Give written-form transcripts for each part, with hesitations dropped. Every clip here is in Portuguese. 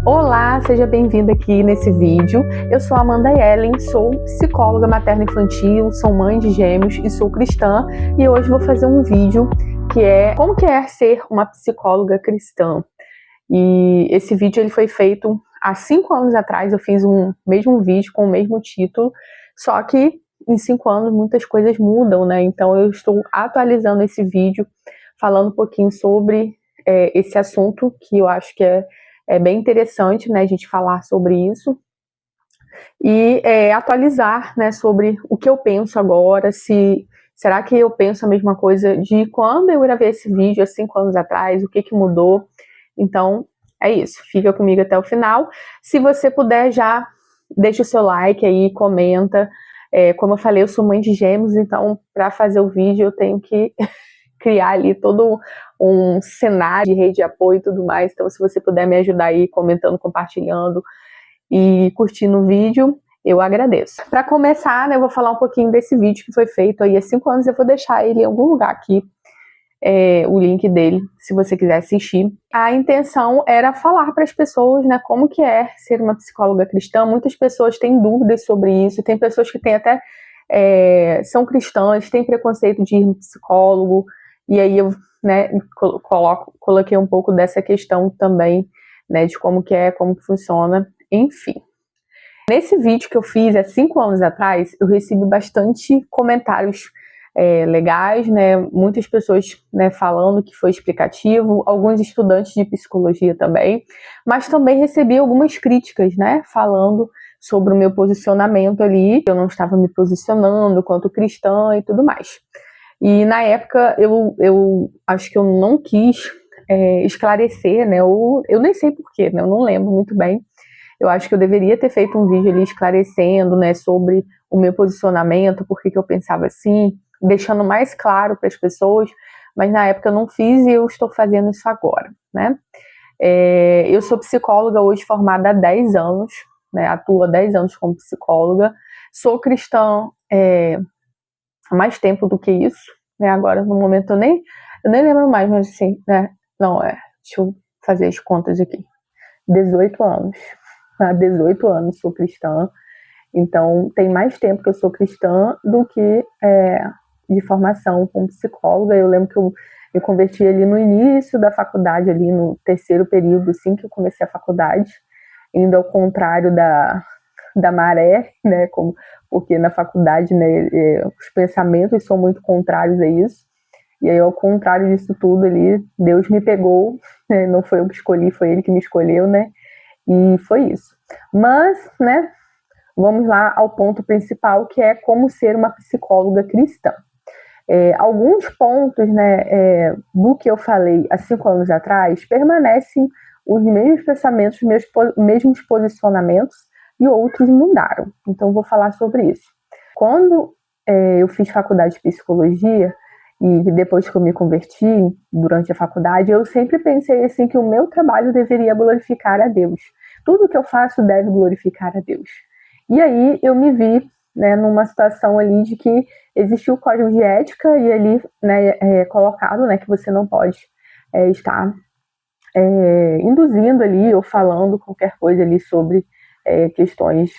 Olá, seja bem-vinda aqui nesse vídeo. Eu sou Amanda Ellen, sou psicóloga materno-infantil, sou mãe de gêmeos e sou cristã. E hoje vou fazer um vídeo que é como que é ser uma psicóloga cristã. E esse vídeo ele foi feito há 5 anos atrás, eu fiz um mesmo vídeo com o mesmo título, só que em 5 anos muitas coisas mudam, né? Então eu estou atualizando esse vídeo, falando um pouquinho sobre esse assunto que eu acho que é bem interessante, né, a gente falar sobre isso e atualizar, né, sobre o que eu penso agora, será que eu penso a mesma coisa de quando eu gravei esse vídeo há 5 anos atrás, o que mudou. Então, é isso, fica comigo até o final. Se você puder já, deixa o seu like aí, comenta. Como eu falei, eu sou mãe de gêmeos, então para fazer o vídeo eu tenho que criar ali todo um cenário de rede de apoio e tudo mais. Então, se você puder me ajudar aí comentando, compartilhando e curtindo o vídeo, eu agradeço. Para começar, né, eu vou falar um pouquinho desse vídeo que foi feito aí há 5 anos. Eu vou deixar ele em algum lugar aqui, o link dele, se você quiser assistir. A intenção era falar para as pessoas, né, como que é ser uma psicóloga cristã. Muitas pessoas têm dúvidas sobre isso, tem pessoas que têm até são cristãs, têm preconceito de ir no psicólogo, e aí eu, né, coloquei um pouco dessa questão também, né, de como que é, como que funciona, enfim. Nesse vídeo que eu fiz há 5 anos atrás, eu recebi bastante comentários legais, né, muitas pessoas, né, falando que foi explicativo, alguns estudantes de psicologia também, mas também recebi algumas críticas, né, falando sobre o meu posicionamento ali, eu não estava me posicionando quanto cristã e tudo mais. E na época eu acho que eu não quis esclarecer, né? Eu nem sei porquê, né? Eu não lembro muito bem. Eu acho que eu deveria ter feito um vídeo ali esclarecendo, né, sobre o meu posicionamento, por que eu pensava assim, deixando mais claro para as pessoas, mas na época eu não fiz e eu estou fazendo isso agora, né? Eu sou psicóloga hoje formada há 10 anos, né? Atuo há 10 anos como psicóloga, sou cristã há mais tempo do que isso, né? Agora, no momento, eu nem lembro mais, mas assim, né? Não, deixa eu fazer as contas aqui. 18 anos. Há 18 anos sou cristã, então tem mais tempo que eu sou cristã do que de formação como psicóloga. Eu lembro que eu me converti ali no início da faculdade, ali no 3º período, assim que eu comecei a faculdade, indo ao contrário da maré, né, porque na faculdade, né, os pensamentos são muito contrários a isso, e aí ao contrário disso tudo ali, Deus me pegou, né, não foi eu que escolhi, foi Ele que me escolheu, né, e foi isso. Mas, né, vamos lá ao ponto principal, que é como ser uma psicóloga cristã. Alguns pontos, né, do que eu falei há 5 anos atrás, permanecem os mesmos pensamentos, os mesmos posicionamentos, e outros mudaram. Então, vou falar sobre isso. Quando eu fiz faculdade de psicologia, e depois que eu me converti, durante a faculdade, eu sempre pensei assim que o meu trabalho deveria glorificar a Deus. Tudo que eu faço deve glorificar a Deus. E aí eu me vi, né, numa situação ali de que existiu o código de ética e ali, né, colocado, né, que você não pode estar induzindo ali ou falando qualquer coisa ali sobre questões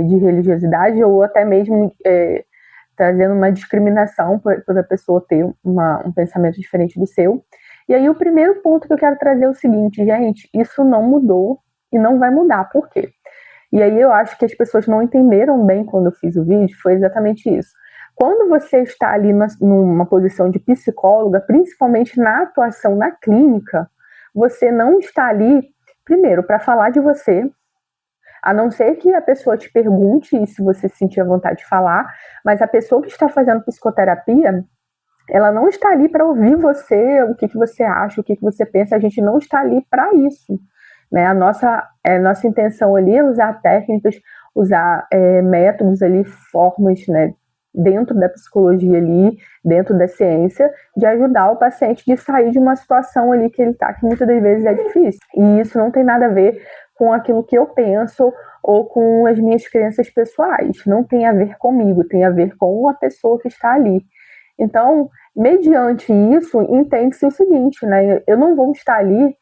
de religiosidade ou até mesmo trazendo uma discriminação por a pessoa ter um pensamento diferente do seu. E aí o primeiro ponto que eu quero trazer é o seguinte, gente, isso não mudou e não vai mudar. Por quê? E aí eu acho que as pessoas não entenderam bem quando eu fiz o vídeo, foi exatamente isso. Quando você está ali numa posição de psicóloga, principalmente na atuação na clínica, você não está ali, primeiro, para falar de você, a não ser que a pessoa te pergunte e se você sentir a vontade de falar, mas a pessoa que está fazendo psicoterapia, ela não está ali para ouvir você, o que você acha, o que você pensa, a gente não está ali para isso, né? A nossa intenção ali é usar técnicas, usar métodos ali, formas, né, dentro da psicologia ali, dentro da ciência, de ajudar o paciente de sair de uma situação ali que ele está, que muitas das vezes é difícil. E isso não tem nada a ver com aquilo que eu penso ou com as minhas crenças pessoais. Não tem a ver comigo, tem a ver com a pessoa que está ali. Então, mediante isso, entende-se o seguinte, né? Eu não vou estar ali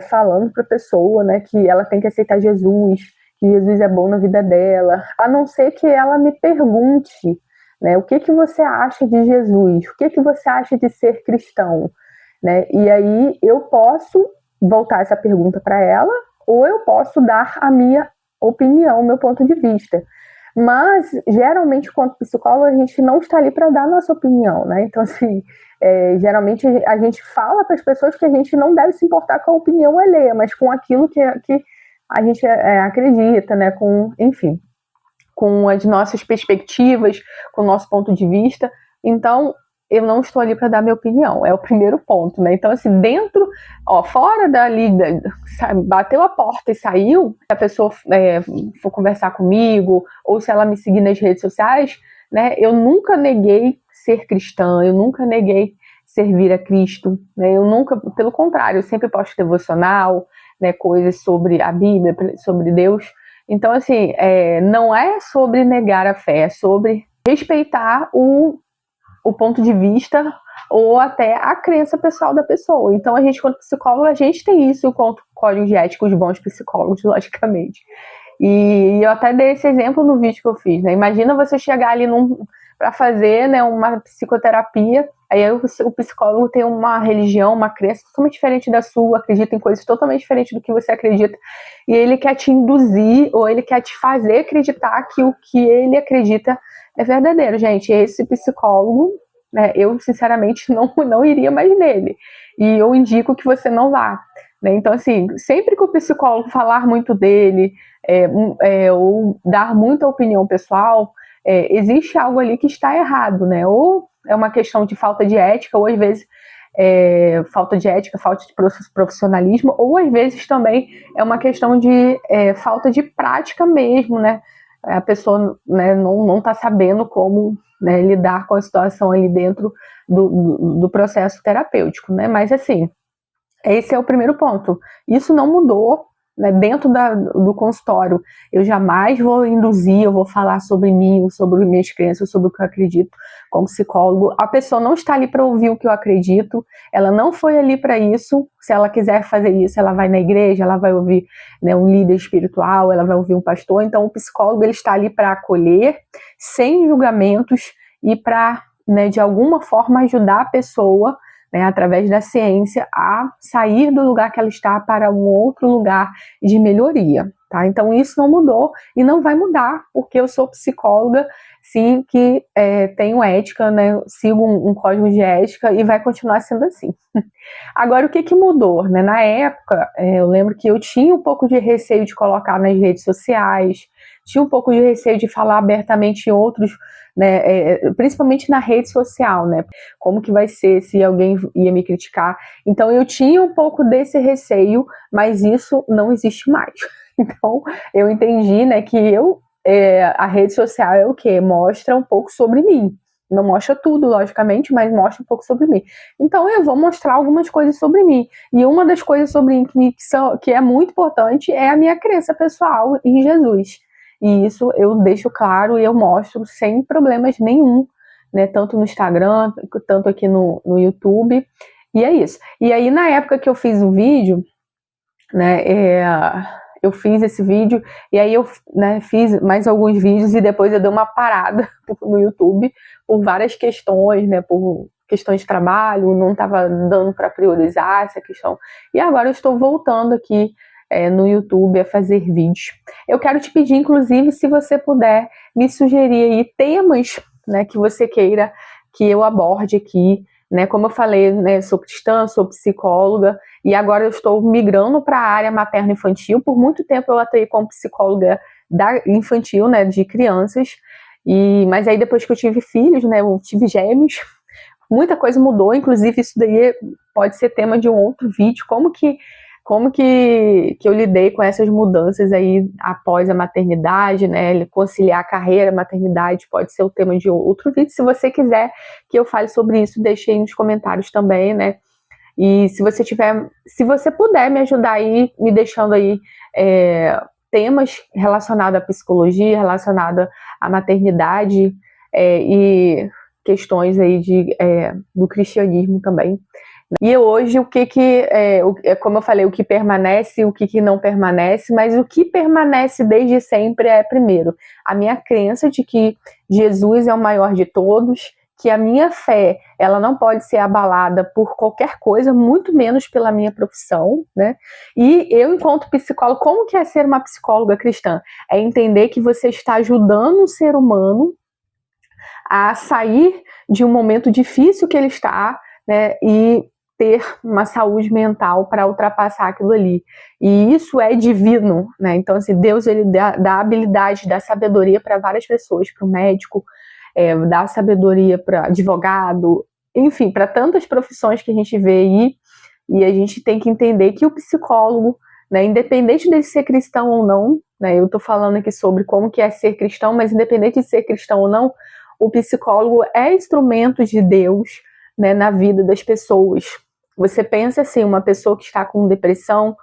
falando para a pessoa, né, que ela tem que aceitar Jesus, que Jesus é bom na vida dela, a não ser que ela me pergunte, né, o que você acha de Jesus, o que você acha de ser cristão, né? E aí eu posso voltar essa pergunta para ela, ou eu posso dar a minha opinião, o meu ponto de vista. Mas, geralmente, quanto psicólogo, a gente não está ali para dar a nossa opinião, né? Então, assim, geralmente a gente fala para as pessoas que a gente não deve se importar com a opinião alheia, mas com aquilo que a gente acredita, né? Enfim, com as nossas perspectivas, com o nosso ponto de vista. Então, eu não estou ali para dar minha opinião, é o primeiro ponto, né? Então, assim, dentro, fora dali, bateu a porta e saiu, se a pessoa for conversar comigo, ou se ela me seguir nas redes sociais, né? Eu nunca neguei ser cristã, eu nunca neguei servir a Cristo, né? Eu nunca, pelo contrário, eu sempre posto devocional, né? Coisas sobre a Bíblia, sobre Deus. Então, assim, não é sobre negar a fé, é sobre respeitar o ponto de vista ou até a crença pessoal da pessoa. Então, a gente, quanto psicólogo, a gente tem isso com o código de ética, os bons psicólogos, logicamente. E eu até dei esse exemplo no vídeo que eu fiz, né? Imagina você chegar ali para fazer, né, uma psicoterapia, aí o psicólogo tem uma religião, uma crença totalmente diferente da sua, acredita em coisas totalmente diferentes do que você acredita, e ele quer te induzir, ou ele quer te fazer acreditar que o que ele acredita é verdadeiro. Gente, esse psicólogo, né, eu sinceramente não iria mais nele, e eu indico que você não vá, né? Então, assim, sempre que o psicólogo falar muito dele, ou dar muita opinião pessoal, existe algo ali que está errado, né? Ou é uma questão de falta de ética, ou às vezes falta de ética, falta de profissionalismo, ou às vezes também é uma questão de falta de prática mesmo, né? A pessoa, né, não está sabendo como, né, lidar com a situação ali dentro do processo terapêutico, né? Mas, assim, esse é o primeiro ponto. Isso não mudou, né, dentro do consultório. Eu jamais vou induzir, eu vou falar sobre mim, sobre minhas crenças, sobre o que eu acredito como psicólogo. A pessoa não está ali para ouvir o que eu acredito, ela não foi ali para isso. Se ela quiser fazer isso, ela vai na igreja, ela vai ouvir, né, um líder espiritual, ela vai ouvir um pastor. Então, o psicólogo ele está ali para acolher, sem julgamentos, e para, né, de alguma forma ajudar a pessoa, né, através da ciência, a sair do lugar que ela está para um outro lugar de melhoria, tá? Então isso não mudou e não vai mudar, porque eu sou psicóloga, sim, que tenho ética, né, sigo um código de ética e vai continuar sendo assim. Agora, o que mudou, né? Na época, eu lembro que eu tinha um pouco de receio de colocar nas redes sociais, tinha um pouco de receio de falar abertamente em outros, né, principalmente na rede social, né? Como que vai ser se alguém ia me criticar? Então, eu tinha um pouco desse receio, mas isso não existe mais. Então, eu entendi, né, que a rede social é o quê? Mostra um pouco sobre mim. Não mostra tudo, logicamente, mas mostra um pouco sobre mim. Então, eu vou mostrar algumas coisas sobre mim. E uma das coisas sobre mim que é muito importante é a minha crença pessoal em Jesus. E isso eu deixo claro e eu mostro sem problemas nenhum, né? Tanto no Instagram, tanto aqui no YouTube. E é isso. E aí, na época que eu fiz o vídeo, né, eu fiz esse vídeo e aí eu, né, fiz mais alguns vídeos e depois eu dei uma parada no YouTube por várias questões, né, por questões de trabalho, não estava dando para priorizar essa questão. E agora eu estou voltando aqui no YouTube a fazer vídeos. Eu quero te pedir, inclusive, se você puder me sugerir aí temas, né, que você queira que eu aborde aqui, né? Como eu falei, né, sou cristã, sou psicóloga e agora eu estou migrando para a área materno-infantil. Por muito tempo eu atuei como psicóloga infantil, né, de crianças. Mas aí depois que eu tive filhos, né, eu tive gêmeos, muita coisa mudou. Inclusive isso daí pode ser tema de um outro vídeo. Como que eu lidei com essas mudanças aí após a maternidade, né? Conciliar a carreira, a maternidade, pode ser o tema de outro vídeo. Se você quiser que eu fale sobre isso, deixe aí nos comentários também, né? E se você puder me ajudar aí, me deixando aí temas relacionados à psicologia, relacionados à maternidade e questões aí do cristianismo também. E hoje, como eu falei, o que permanece e o que não permanece, mas o que permanece desde sempre é, primeiro, a minha crença de que Jesus é o maior de todos, que a minha fé, ela não pode ser abalada por qualquer coisa, muito menos pela minha profissão, né? E eu, enquanto psicóloga, como que é ser uma psicóloga cristã? É entender que você está ajudando um ser humano a sair de um momento difícil que ele está, né? E ter uma saúde mental para ultrapassar aquilo ali. E isso é divino, né? Então, assim, Deus, ele dá habilidade, dá sabedoria para várias pessoas, para o médico, dá sabedoria para advogado, enfim, para tantas profissões que a gente vê aí, e a gente tem que entender que o psicólogo, né, independente dele ser cristão ou não, né, eu estou falando aqui sobre como que é ser cristão, mas independente de ser cristão ou não, o psicólogo é instrumento de Deus, né, na vida das pessoas. Você pensa assim, uma pessoa que está com depressão,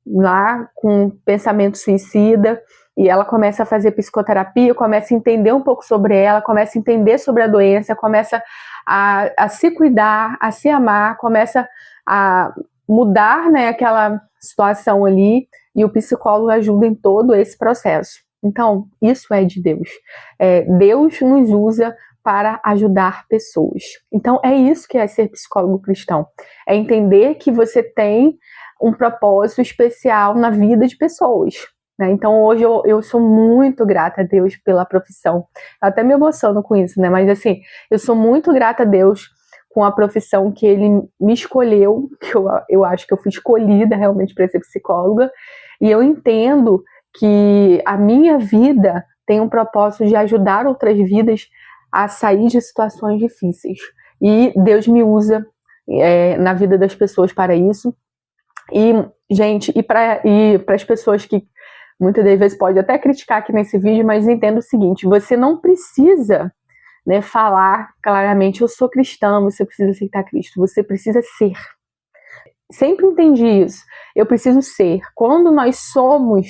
lá com pensamento suicida, e ela começa a fazer psicoterapia, começa a entender um pouco sobre ela, começa a entender sobre a doença, começa a se cuidar, a se amar, começa a mudar, né, aquela situação ali, e o psicólogo ajuda em todo esse processo. Então, isso é de Deus. Deus nos usa para ajudar pessoas. Então, é isso que é ser psicólogo cristão. É entender que você tem um propósito especial na vida de pessoas, né? Então hoje eu sou muito grata a Deus pela profissão. Eu até me emociono com isso, né? Mas assim, eu sou muito grata a Deus com a profissão que Ele me escolheu, que eu acho que eu fui escolhida realmente para ser psicóloga, e eu entendo que a minha vida tem um propósito de ajudar outras vidas a sair de situações difíceis. E Deus me usa na vida das pessoas para isso. E, gente, e para as pessoas que muitas das vezes pode até criticar aqui nesse vídeo, mas entenda o seguinte, você não precisa, né, falar claramente, eu sou cristã, você precisa aceitar Cristo, você precisa ser. Sempre entendi isso, eu preciso ser. Quando nós somos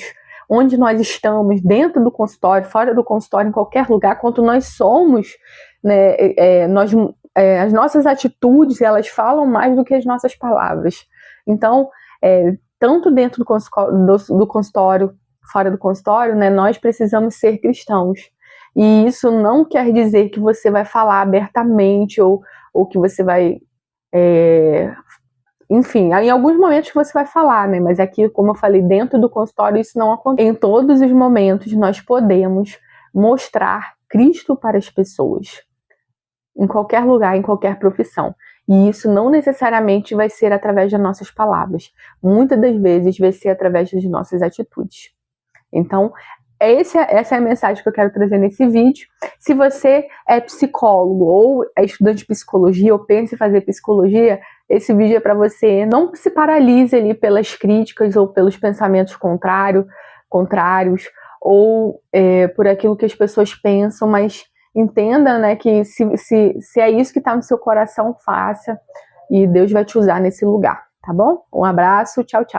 onde nós estamos, dentro do consultório, fora do consultório, em qualquer lugar, quando nós somos, né, as nossas atitudes, elas falam mais do que as nossas palavras. Então, tanto dentro do consultório, fora do consultório, né, nós precisamos ser cristãos. E isso não quer dizer que você vai falar abertamente ou que você vai... enfim, em alguns momentos você vai falar, né? Mas aqui, como eu falei, dentro do consultório isso não acontece. Em todos os momentos nós podemos mostrar Cristo para as pessoas. Em qualquer lugar, em qualquer profissão. E isso não necessariamente vai ser através das nossas palavras. Muitas das vezes vai ser através das nossas atitudes. Então, essa é a mensagem que eu quero trazer nesse vídeo. Se você é psicólogo ou é estudante de psicologia ou pensa em fazer psicologia, esse vídeo é para você. Não se paralise ali pelas críticas ou pelos pensamentos contrários ou por aquilo que as pessoas pensam, mas entenda, né, que se é isso que está no seu coração, faça, e Deus vai te usar nesse lugar, tá bom? Um abraço, tchau, tchau.